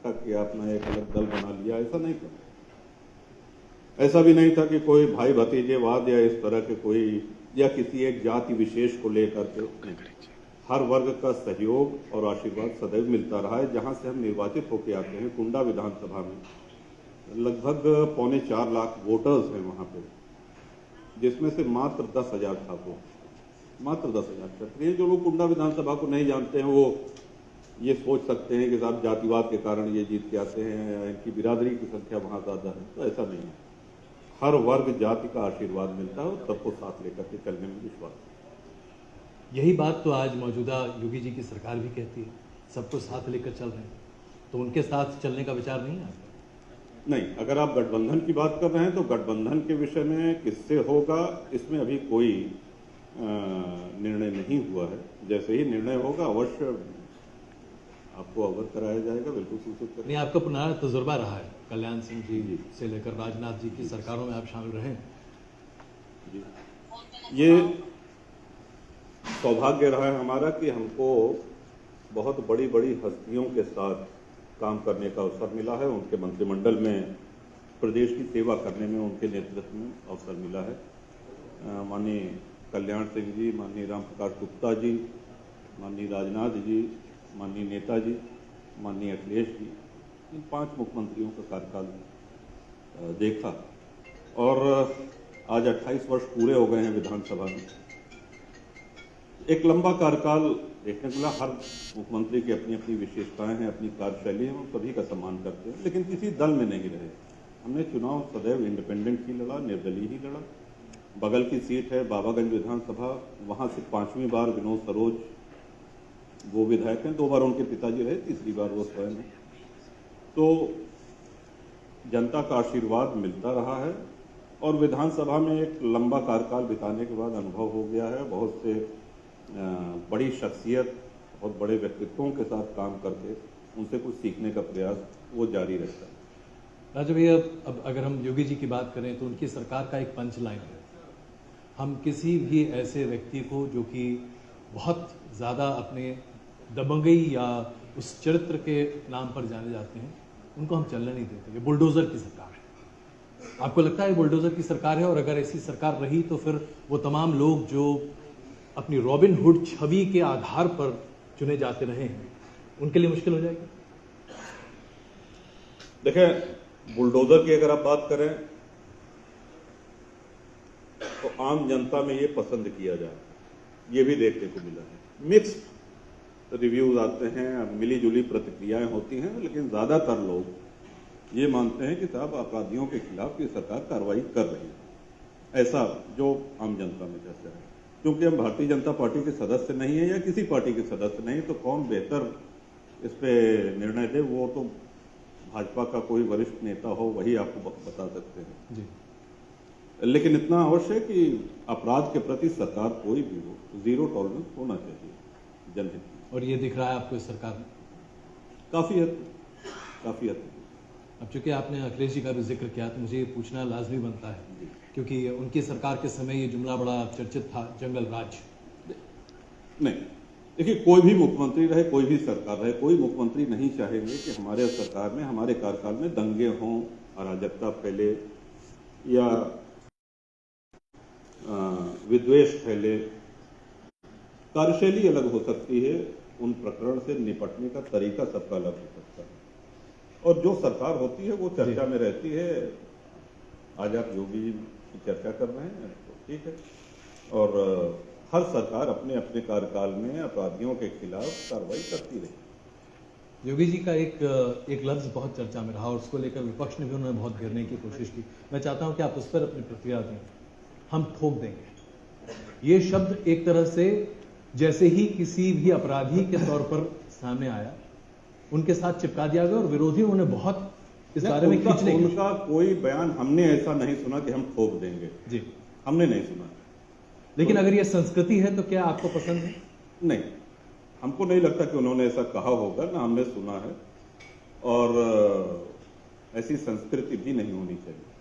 इकट्ठा किया, अपना एक अलग दल बना लिया, ऐसा नहीं था। ऐसा भी नहीं था कि कोई भाई भतीजेवाद या इस तरह के कोई या किसी एक जाति विशेष को लेकर के नहीं। हर वर्ग का सहयोग और आशीर्वाद सदैव मिलता रहा है। जहां से हम निर्वाचित होकर आते हैं कुंडा विधानसभा में, लगभग 4.25 लाख वोटर्स हैं वहां पे, जिसमें से मात्र 10,000 ठाकुर, मात्र 10,000 क्षत्रिय। जो लोग कुंडा विधानसभा को नहीं जानते हैं वो ये सोच सकते हैं कि साहब जातिवाद के कारण ये जीत के आते हैं या इनकी बिरादरी की संख्या वहां ज्यादा है, तो ऐसा नहीं है। हर वर्ग जाति का आशीर्वाद मिलता है और सबको साथ लेकर के चलने में विश्वास है। यही बात तो आज मौजूदा योगी जी की सरकार भी कहती है, सबको साथ लेकर चल रहे हैं, तो उनके साथ चलने का विचार नहीं है? नहीं, अगर आप गठबंधन की बात कर रहे हैं तो गठबंधन के विषय में किससे होगा इसमें अभी कोई निर्णय नहीं हुआ है। जैसे ही निर्णय होगा अवश्य आपको अवगत कराया जाएगा, बिल्कुल सूचित करें। नहीं, आपका पुराना तजुर्बा रहा है, कल्याण सिंह जी से लेकर राजनाथ जी की सरकारों में आप शामिल रहे जी। ये सौभाग्य रहा है हमारा कि हमको बहुत बड़ी बड़ी हस्तियों के साथ काम करने का अवसर मिला है। उनके मंत्रिमंडल में प्रदेश की सेवा करने में उनके नेतृत्व में अवसर मिला है। माननीय कल्याण सिंह जी, माननीय राम प्रकाश गुप्ता जी, माननीय राजनाथ जी, माननीय नेताजी, माननीय अखिलेश जी, इन 5 मुख्यमंत्रियों का कार्यकाल देखा और आज 28 वर्ष पूरे हो गए हैं विधानसभा में। एक लंबा कार्यकाल देखने को मिला। हर मुख्यमंत्री की अपनी अपनी विशेषताएं हैं, अपनी कार्यशैली है, हम सभी का सम्मान करते हैं, लेकिन किसी दल में नहीं रहे। हमने चुनाव सदैव इंडिपेंडेंट ही लड़ा, निर्दलीय ही लड़ा। बगल की सीट है बाबागंज विधानसभा, वहां से 5वीं बार विनोद सरोज वो विधायक हैं, 2 बार उनके पिताजी रहे, तीसरी बार वो स्वयं है। तो जनता का आशीर्वाद मिलता रहा है और विधानसभा में एक लंबा कार्यकाल बिताने के बाद अनुभव हो गया है। बहुत से बड़ी शख्सियत, बहुत बड़े व्यक्तित्वों के साथ काम करके उनसे कुछ सीखने का प्रयास वो जारी रहता है। राजू भैया, अब अगर हम योगी जी की बात करें तो उनकी सरकार का एक पंच लाइन है, हम किसी भी ऐसे व्यक्ति को जो कि बहुत ज़्यादा अपने दबंगई या उस चरित्र के नाम पर जाने जाते हैं, उनको हम चलने नहीं देते। ये बुलडोज़र की सरकार है। आपको लगता है बुलडोज़र की सरकार है? और अगर ऐसी सरकार रही तो फिर वो तमाम लोग जो अपनी रॉबिन हुड छवि के आधार पर चुने जाते रहे हैं, उनके लिए मुश्किल हो जाएगी? देखिए, बुलडोजर की अगर आप बात करें तो आम जनता में ये पसंद किया जाए, ये भी देखने को मिला है। मिक्स्ड रिव्यूज आते हैं, मिली जुली प्रतिक्रियाएं होती हैं, लेकिन ज्यादातर लोग ये मानते हैं कि साहब अपराधियों के खिलाफ ये सरकार कार्रवाई कर रही है। ऐसा जो आम जनता में चर्चा है। क्योंकि हम भारतीय जनता पार्टी के सदस्य नहीं है या किसी पार्टी के सदस्य नहीं, तो कौन बेहतर इस पे निर्णय दे, वो तो भाजपा का कोई वरिष्ठ नेता हो वही आपको बता सकते हैं जी। लेकिन इतना अवश्य है कि अपराध के प्रति सरकार कोई भी हो, 0 टॉलरेंस होना चाहिए जनहित में। और ये दिख रहा है आपको इस सरकार में? काफी हद तक। अब चूंकि आपने अखिलेश जी का भी जिक्र किया तो मुझे ये पूछना लाजमी बनता है, क्योंकि उनकी सरकार के समय ये जुमला बड़ा चर्चित था, जंगल राज। नहीं, देखिए, कोई भी मुख्यमंत्री रहे, कोई भी सरकार रहे, कोई मुख्यमंत्री नहीं चाहेंगे कि हमारे सरकार में, हमारे कार्यकाल में दंगे हों, अराजकता फैले या विद्वेष फैले। कार्यशैली अलग हो सकती है, उन प्रकरण से निपटने का तरीका सबका अलग हो सकता है, और जो सरकार होती है वो चर्चा में रहती है। आज आप योगी जी की चर्चा कर रहे हैं तो ठीक है, और हर सरकार अपने अपने कार्यकाल में अपराधियों के खिलाफ कार्रवाई करती रही। योगी जी का एक लफ्ज बहुत चर्चा में रहा और उसको लेकर विपक्ष ने भी उन्होंने बहुत घेरने की कोशिश की। मैं चाहता हूं कि आप उस पर अपनी प्रतिक्रिया दें। हम ठोक देंगे, ये शब्द एक तरह से जैसे ही किसी भी अपराधी के तौर पर सामने आया, उनके साथ चिपका दिया गया और विरोधियों ने बहुत इस बारे में खींचने की। उनका कोई बयान हमने ऐसा नहीं सुना कि हम ठोक देंगे जी, हमने नहीं सुना। लेकिन अगर ये संस्कृति है तो क्या आपको पसंद है? नहीं, हमको नहीं लगता कि उन्होंने ऐसा कहा होगा, ना हमने सुना है, और ऐसी संस्कृति भी नहीं होनी चाहिए।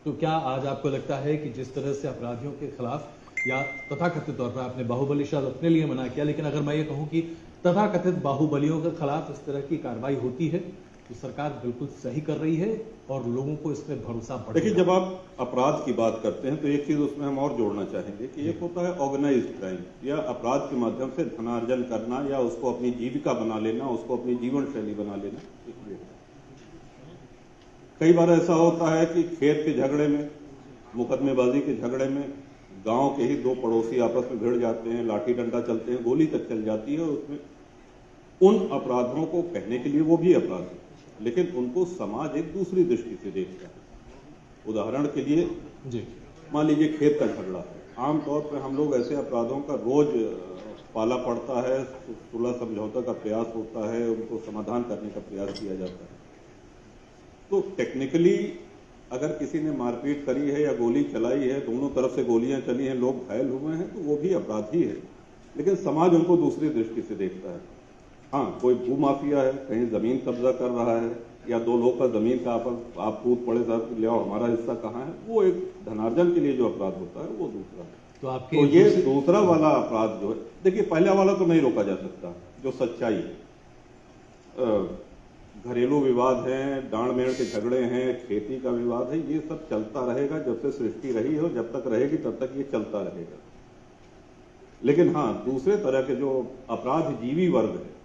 तो क्या आज आपको लगता है कि जिस तरह से अपराधियों के खिलाफ या तथाकथित तौर पर आपने बाहुबली शब्द अपने लिए मना किया, लेकिन अगर मैं ये कहूं कि तथाकथित बाहुबलियों के खिलाफ इस तरह की कार्रवाई होती है तो सरकार बिल्कुल सही कर रही है और लोगों को इसमें भरोसा बढ़ेगा। देखिए, जब आप अपराध की बात करते हैं तो एक चीज उसमें हम और जोड़ना चाहेंगे कि एक होता है ऑर्गेनाइज्ड क्राइम, या अपराध के माध्यम से धनार्जन करना या उसको अपनी जीविका बना लेना, उसको अपनी जीवन शैली बना लेना। कई बार ऐसा होता है कि खेत के झगड़े में, मुकदमेबाजी के झगड़े में गांव के ही दो पड़ोसी आपस में भिड़ जाते हैं, लाठी डंडा चलते हैं, गोली तक चल जाती है। उसमें उन अपराधों को कहने के लिए वो भी अपराध है, लेकिन उनको समाज एक दूसरी दृष्टि से देखता है। उदाहरण के लिए जी, मान लीजिए खेत का झगड़ा है, आमतौर पर हम लोग ऐसे अपराधों का रोज पाला पड़ता है, सुलह समझौता का प्रयास होता है, उनको समाधान करने का प्रयास किया जाता है। तो टेक्निकली अगर किसी ने मारपीट करी है या गोली चलाई है, दोनों तरफ से गोलियां चली हैं, लोग घायल हुए हैं, तो वो भी अपराधी है, लेकिन समाज उनको दूसरी दृष्टि से देखता है। हाँ, कोई भूमाफिया है, कहीं जमीन कब्जा कर रहा है, या दो लोग का जमीन का आप कूद पड़े साहब ले आओ, हमारा हिस्सा कहाँ है, वो एक धनार्जन के लिए जो अपराध होता है वो दूसरा है। तो ये दूसरा वाला अपराध जो है, देखिए पहला वाला तो नहीं रोका जा सकता, जो सच्चाई घरेलू विवाद हैं, डांड मेड़ के झगड़े हैं, खेती का विवाद है, ये सब चलता रहेगा जब से सृष्टि रही है, और जब तक रहेगी तब तक ये चलता रहेगा। लेकिन हाँ, दूसरे तरह के जो अपराध जीवी वर्ग है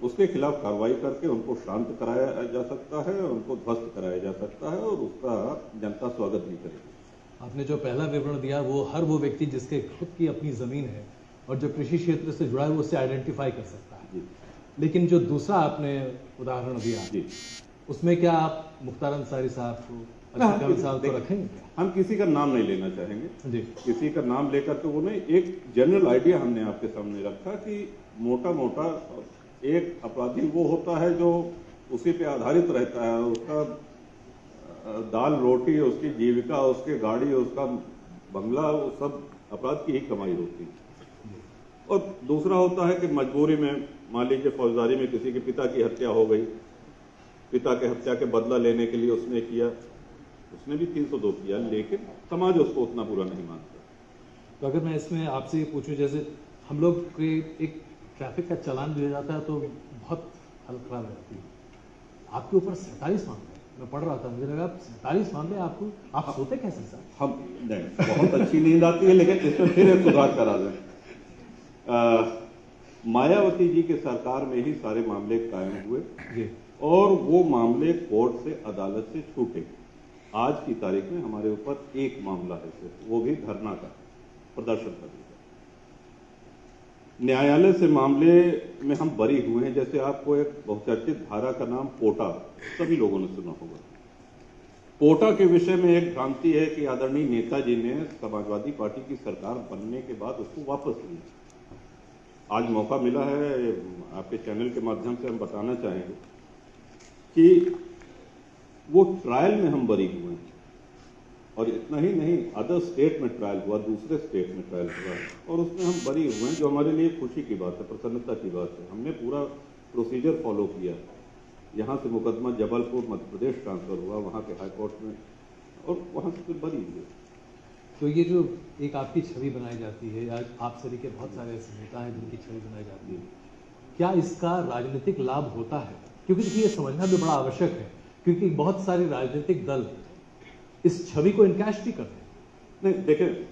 उसके खिलाफ कार्रवाई करके उनको शांत कराया जा सकता है, उनको ध्वस्त कराया जा सकता है, और उसका जनता स्वागत भी करेगी। आपने जो पहला विवरण दिया वो हर वो व्यक्ति जिसके खुद की अपनी जमीन है और जो कृषि क्षेत्र से जुड़ा है वो उससे आइडेंटिफाई कर सकता है जी। लेकिन जो दूसरा आपने उदाहरण दिया जी, उसमें क्या आप मुख्तार अंसारी साहब को, अशोक साहब को रखेंगे? हम किसी का नाम नहीं लेना चाहेंगे जी, किसी का नाम लेकर के वो नहीं, एक जनरल आइडिया हमने आपके सामने रखा कि मोटा मोटा एक अपराधी वो होता है जो उसी पे आधारित रहता है, उसका दाल रोटी, उसकी जीविका, उसकी गाड़ी, उसका बंगला, वो सब अपराध की ही कमाई होती है। और दूसरा होता है कि मजबूरी में, मान लीजिए फौजदारी में किसी के पिता की हत्या हो गई, पिता के हत्या के बदला लेने के लिए उसने किया, उसने भी 302 किया, लेकिन समाज उसको उतना बुरा नहीं मानता। तो अगर मैं इसमें आपसे ये पूछूं, जैसे हम लोग के एक ट्रैफिक का चालान दिया जाता है तो बहुत हालत खराब रहती है, आपके ऊपर 47 मामले, मैं पढ़ रहा था, मुझे लगा 47 मामले आपको, आप सोते कैसे सर? हम नहीं, बहुत अच्छी नींद आती है, लेकिन इसमें फिर एक सुधार करा दें। मायावती जी के सरकार में ही सारे मामले कायम हुए जी, और वो मामले कोर्ट से, अदालत से छूटे। आज की तारीख में हमारे ऊपर एक मामला है सिर्फ, वो भी धरना का, प्रदर्शन करने का। न्यायालय से मामले में हम बरी हुए हैं। जैसे आपको एक बहुचर्चित धारा का नाम पोटा, सभी लोगों ने सुना होगा। पोटा के विषय में एक भ्रांति है कि आदरणीय नेताजी ने समाजवादी पार्टी की सरकार बनने के बाद उसको वापस लिया। आज मौका मिला है, आपके चैनल के माध्यम से हम बताना चाहेंगे कि वो ट्रायल में हम बरी हुए हैं, और इतना ही नहीं, अदर स्टेट में ट्रायल हुआ, दूसरे स्टेट में ट्रायल हुआ, और उसमें हम बरी हुए हैं, जो हमारे लिए खुशी की बात है, प्रसन्नता की बात है। हमने पूरा प्रोसीजर फॉलो किया। यहाँ से मुकदमा जबलपुर मध्य प्रदेश ट्रांसफर हुआ, वहाँ के हाई कोर्ट में, और वहाँ से फिर बरी हुए। तो ये जो एक आपकी छवि बनाई जाती है, या आप सभी के बहुत सारे ऐसे नेता हैं जिनकी छवि बनाई जाती है, क्या इसका राजनीतिक लाभ होता है? क्योंकि देखिए, ये समझना भी बड़ा आवश्यक है, क्योंकि बहुत सारे राजनीतिक दल इस छवि को इनकैश भी करते हैं। नहीं, देखें,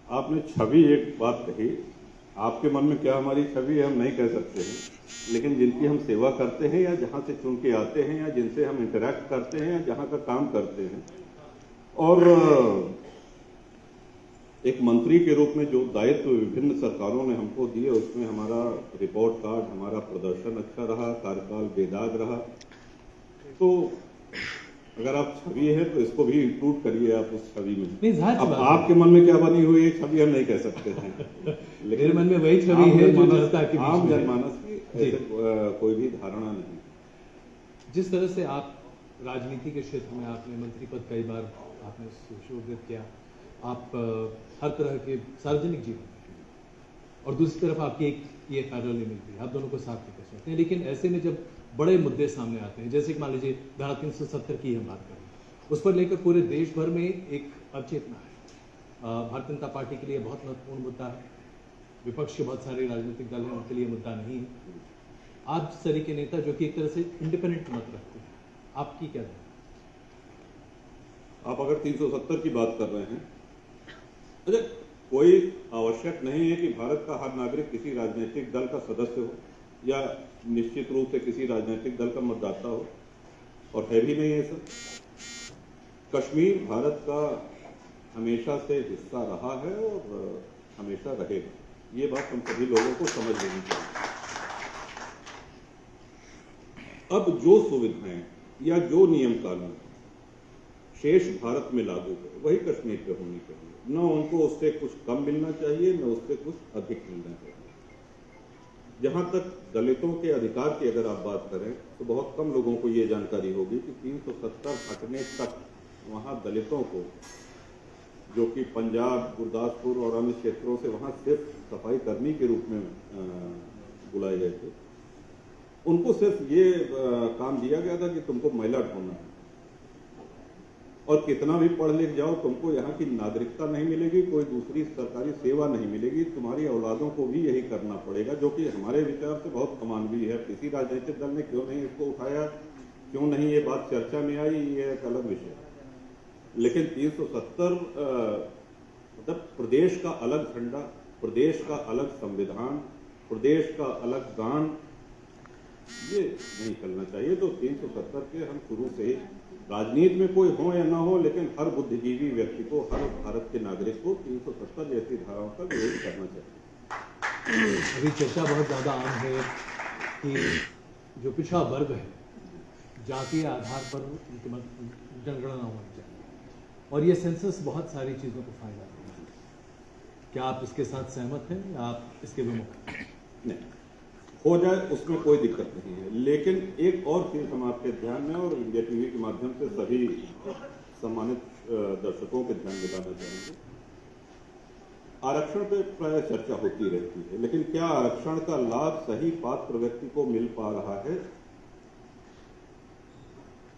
आपने छवि एक बात कही, आपके मन में क्या हमारी छवि है हम नहीं कह सकते हैं, लेकिन जिनकी हम सेवा करते हैं, या जहाँ से चुन के आते हैं, या जिनसे हम इंटरेक्ट करते हैं, या जहाँ का काम करते हैं, और एक मंत्री के रूप में जो दायित्व विभिन्न सरकारों ने हमको दिए, उसमें हमारा रिपोर्ट कार्ड, हमारा प्रदर्शन अच्छा रहा, कार्यकाल बेदाग रहा। तो अगर आप छवि है तो इसको भी इंक्लूड करिए आप उस छवि में। अब आपके मन में क्या बनी हुई है छवि हम नहीं कह सकते हैं, लेकिन मेरे मन में वही छवि है जो जनता की, आम जनमानस की ऐसे कोई भी धारणा नहीं। जिस तरह से आप राजनीति के क्षेत्र में आपने मंत्री पद कई बार आपने सुशोभित किया, आप हर तरह के सार्वजनिक जीवन में, और दूसरी तरफ आपकी एक ये पैरल नहीं मिलती, आप दोनों को साथ लेकर चलते हैं। लेकिन ऐसे में जब बड़े मुद्दे सामने आते हैं, जैसे कि मान लीजिए धारा 370 की हम बात करें, उस पर लेकर पूरे देश भर में एक अवचेतना है। भारतीय जनता पार्टी के लिए बहुत महत्वपूर्ण मुद्दा है, विपक्ष के बहुत सारे राजनीतिक दल हैं, उनके लिए मुद्दा नहीं है। आप जिस तरह के नेता जो कि एक तरह से इंडिपेंडेंट मत रखते हैं, आपकी क्या राय? आप अगर 370 की बात कर रहे हैं, अच्छा, कोई आवश्यक नहीं है कि भारत का हर नागरिक किसी राजनीतिक दल का सदस्य हो या निश्चित रूप से किसी राजनीतिक दल का मतदाता हो, और है भी नहीं ऐसा। कश्मीर भारत का हमेशा से हिस्सा रहा है और हमेशा रहेगा, ये बात हम सभी लोगों को समझ लेनी चाहिए। अब जो सुविधाएं या जो नियम कानून शेष भारत में लागू है वही कश्मीर पे होनी चाहिए, न उनको उससे कुछ कम मिलना चाहिए न उससे कुछ अधिक मिलना चाहिए। जहां तक दलितों के अधिकार की अगर आप बात करें तो बहुत कम लोगों को ये जानकारी होगी कि 370 हटने तक वहां दलितों को, जो कि पंजाब, गुरदासपुर और अन्य क्षेत्रों से वहां सिर्फ सफाई कर्मी के रूप में बुलाए गए थे, उनको सिर्फ ये काम दिया गया था कि तुमको मैला ढोना है, और कितना भी पढ़ लिख जाओ तुमको यहाँ की नागरिकता नहीं मिलेगी, कोई दूसरी सरकारी सेवा नहीं मिलेगी, तुम्हारी औलादों को भी यही करना पड़ेगा, जो कि हमारे विचार से बहुत अमानवीय है। किसी राजनीतिक दल ने क्यों नहीं इसको उठाया, क्यों नहीं ये बात चर्चा में आई, ये एक अलग विषय। लेकिन 370 मतलब प्रदेश का अलग झंडा, प्रदेश का अलग संविधान, प्रदेश का अलग गान, ये नहीं चलना चाहिए। तो 370 के हम शुरू से राजनीति में कोई हो या ना हो, लेकिन हर बुद्धिजीवी व्यक्ति को, हर भारत के नागरिक को 370 जैसी धाराओं का विरोध करना चाहिए। अभी चर्चा बहुत ज़्यादा आम है कि जो पिछड़ा वर्ग है, जातीय आधार पर उनकी जनगणना होनी चाहिए, और ये सेंसस बहुत सारी चीज़ों को फायदा देगा। क्या आप इसके साथ सहमत हैं या आप इसके विमुख हैं? नहीं, हो जाए उसमें कोई दिक्कत नहीं है, लेकिन एक और चीज हम आपके ध्यान में और इंडिया टीवी के माध्यम से सभी सम्मानित दर्शकों के ध्यान दिलाना चाहेंगे। आरक्षण पे प्राय चर्चा होती रहती है, लेकिन क्या आरक्षण का लाभ सही पात्र व्यक्ति को मिल पा रहा है?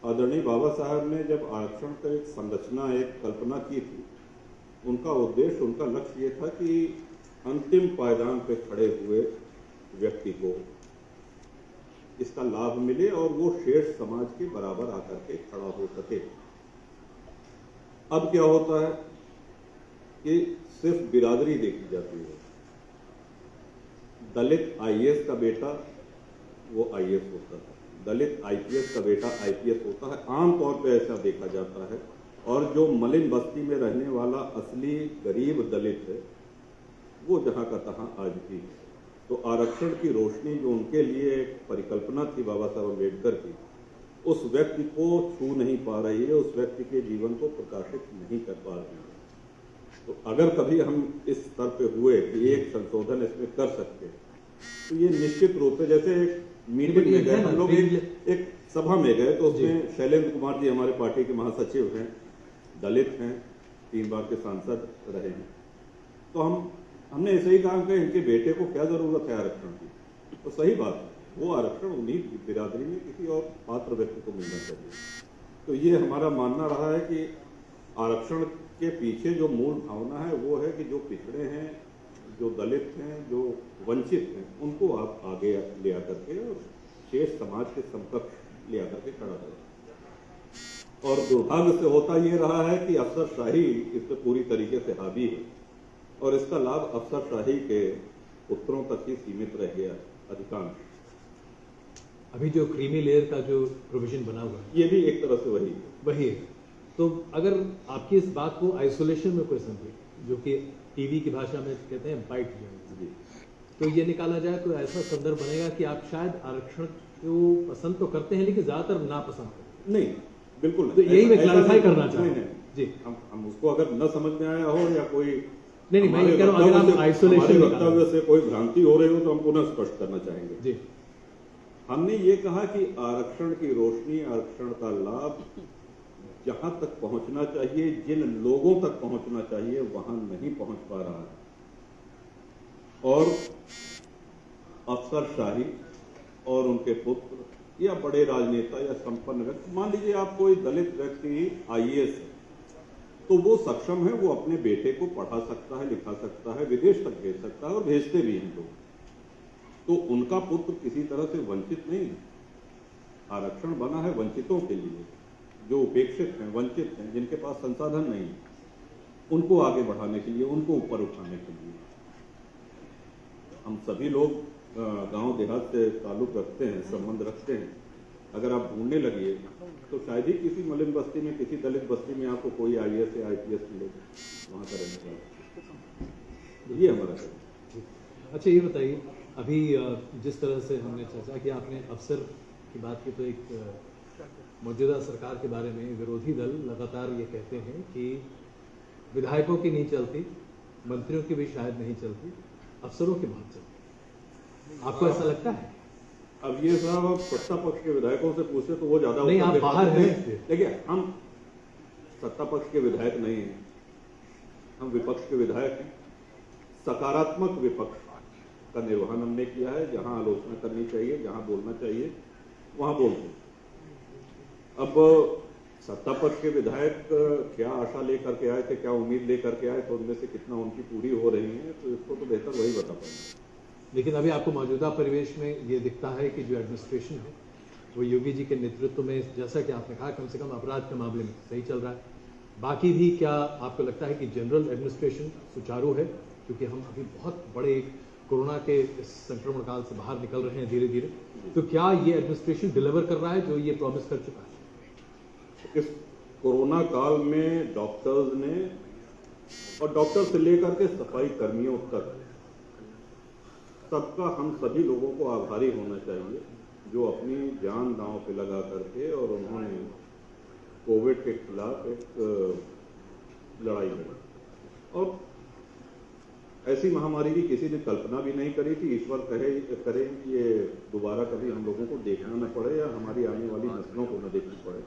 आदरणीय बाबा साहब ने जब आरक्षण का एक संरचना, एक कल्पना की थी, उनका उद्देश्य, उनका लक्ष्य ये था कि अंतिम पायदान पे खड़े हुए व्यक्ति को इसका लाभ मिले और वो शेष समाज के बराबर आकर के खड़ा हो सके। अब क्या होता है कि सिर्फ बिरादरी देखी जाती है। दलित आईएएस का बेटा वो आईएएस होता है, दलित आईपीएस का बेटा आईपीएस होता है, आमतौर पे ऐसा देखा जाता है। और जो मलिन बस्ती में रहने वाला असली गरीब दलित है वो जहां का तहां आज भी है। तो आरक्षण की रोशनी जो उनके लिए एक परिकल्पना थी बाबा साहब अम्बेडकर की, उस व्यक्ति को छू नहीं पा रही है, उस व्यक्ति के जीवन को प्रकाशित नहीं कर पा रही है। तो अगर कभी हम इस स्तर पे हुए कि एक संशोधन इसमें कर सकते, तो ये निश्चित रूप से, जैसे एक मीटिंग में गए हम लोग, एक सभा में गए, तो उसमें शैलेंद्र कुमार जी हमारे पार्टी के महासचिव हैं, दलित हैं, 3 बार के सांसद रहे हैं, तो हमने ऐसे ही कहा कि इनके बेटे को क्या जरूरत है आरक्षण की। तो सही बात है, वो आरक्षण उन्हीं बिरादरी में किसी और पात्र व्यक्ति को मिलना चाहिए। तो ये हमारा मानना रहा है कि आरक्षण के पीछे जो मूल भावना है वो है कि जो पिछड़े हैं, जो दलित हैं, जो वंचित हैं, उनको आप आगे ले आकर के और शेष समाज के समकक्ष ले आकर के खड़ा करें। और दुर्भाग्य से होता ये रहा है कि अफसरशाही इस पर पूरी तरीके से हावी है और इसका लाभ अफसरशाही के पुत्रों तक ही सीमित रह गया अधिकांश। अभी जो क्रीमी लेयर का जो प्रोविजन बना हुआ है, ये भी एक तरह से वही है। तो अगर आपकी इस बात को आइसोलेशन में कोई समझे, जो कि टीवी की भाषा में कहते हैं बाइट जी, तो ये निकाला जाए तो ऐसा संदर्भ बनेगा कि आप शायद आरक्षण को पसंद तो करते हैं लेकिन ज्यादातर नापसंद करते हैं। नहीं, बिल्कुल तो यही मैं क्लैरिफाई करना चाहता हूं जी। हम उसको अगर न समझ में आया हो या कोई नहीं, मैं कह रहा हूं अगर आप आइसोलेशन वक्तव्य से कोई भ्रांति हो रही हो तो हम पुनः स्पष्ट करना चाहेंगे जी। हमने ये कहा कि आरक्षण की रोशनी, आरक्षण का लाभ जहां तक पहुंचना चाहिए, जिन लोगों तक पहुंचना चाहिए, वहां नहीं पहुंच पा रहा है। और अफसरशाही और उनके पुत्र या बड़े राजनेता या संपन्न व्यक्ति, मान लीजिए आप कोई दलित व्यक्ति आईएएस है तो वो सक्षम है, वो अपने बेटे को पढ़ा सकता है, लिखा सकता है, विदेश तक भेज सकता है और भेजते भी हैं लोग। तो उनका पुत्र किसी तरह से वंचित नहीं है। आरक्षण बना है वंचितों के लिए, जो उपेक्षित हैं, वंचित हैं, जिनके पास संसाधन नहीं है, उनको आगे बढ़ाने के लिए, उनको ऊपर उठाने के लिए। हम सभी लोग गांव देहात से ताल्लुक रखते हैं, संबंध रखते हैं। अगर आप ढूंढने लगिए तो शायद ही किसी मलिन बस्ती में, किसी दलित बस्ती में आपको कोई IAS या IPS मिलेगा वहां का रहने वाला। ये हमारा कहना। अच्छा, ये बताइए, अभी जिस तरह से हमने चर्चा की, आपने अफसर की बात की, तो एक मौजूदा सरकार के बारे में विरोधी दल लगातार ये कहते हैं कि विधायकों की नहीं चलती, मंत्रियों की भी शायद नहीं चलती, अफसरों की बहुत चलती। आपको ऐसा लगता है? अब ये साहब आप सत्ता पक्ष के विधायकों से पूछते तो वो ज्यादा नहीं, आप बाहर हैं। देखिए, हम सत्ता पक्ष के विधायक नहीं हैं, हम विपक्ष के विधायक हैं। सकारात्मक विपक्ष का निर्वहन हमने किया है। जहां आलोचना करनी चाहिए, जहां बोलना चाहिए, वहां बोलते हैं। अब सत्ता पक्ष के विधायक क्या आशा लेकर के आए थे, क्या उम्मीद लेकर के आए, तो उनमें से कितना उनकी पूरी हो रही है, तो इसको तो बेहतर वही बता पाएंगे। लेकिन अभी आपको मौजूदा परिवेश में ये दिखता है कि जो एडमिनिस्ट्रेशन है वो योगी जी के नेतृत्व में, जैसा कि आपने कहा, कम से कम अपराध के मामले में सही चल रहा है। बाकी भी क्या आपको लगता है कि जनरल एडमिनिस्ट्रेशन सुचारू है? क्योंकि हम अभी बहुत बड़े कोरोना के इस संक्रमण काल से बाहर निकल रहे हैं धीरे धीरे, तो क्या ये एडमिनिस्ट्रेशन डिलीवर कर रहा है जो ये प्रॉमिस कर चुका है? इस कोरोना काल में डॉक्टर्स ने, और डॉक्टर से लेकर के सफाई कर्मियों तक, सबका हम सभी लोगों को आभारी होना चाहिए, जो अपनी जान दांव पे लगा करके और उन्होंने कोविड के खिलाफ एक लड़ाई लड़ी। और ऐसी महामारी की किसी ने कल्पना भी नहीं करी थी। ईश्वर करे कि ये दोबारा कभी हम लोगों को देखना न पड़े या हमारी आने वाली नस्लों को न देखनी पड़े।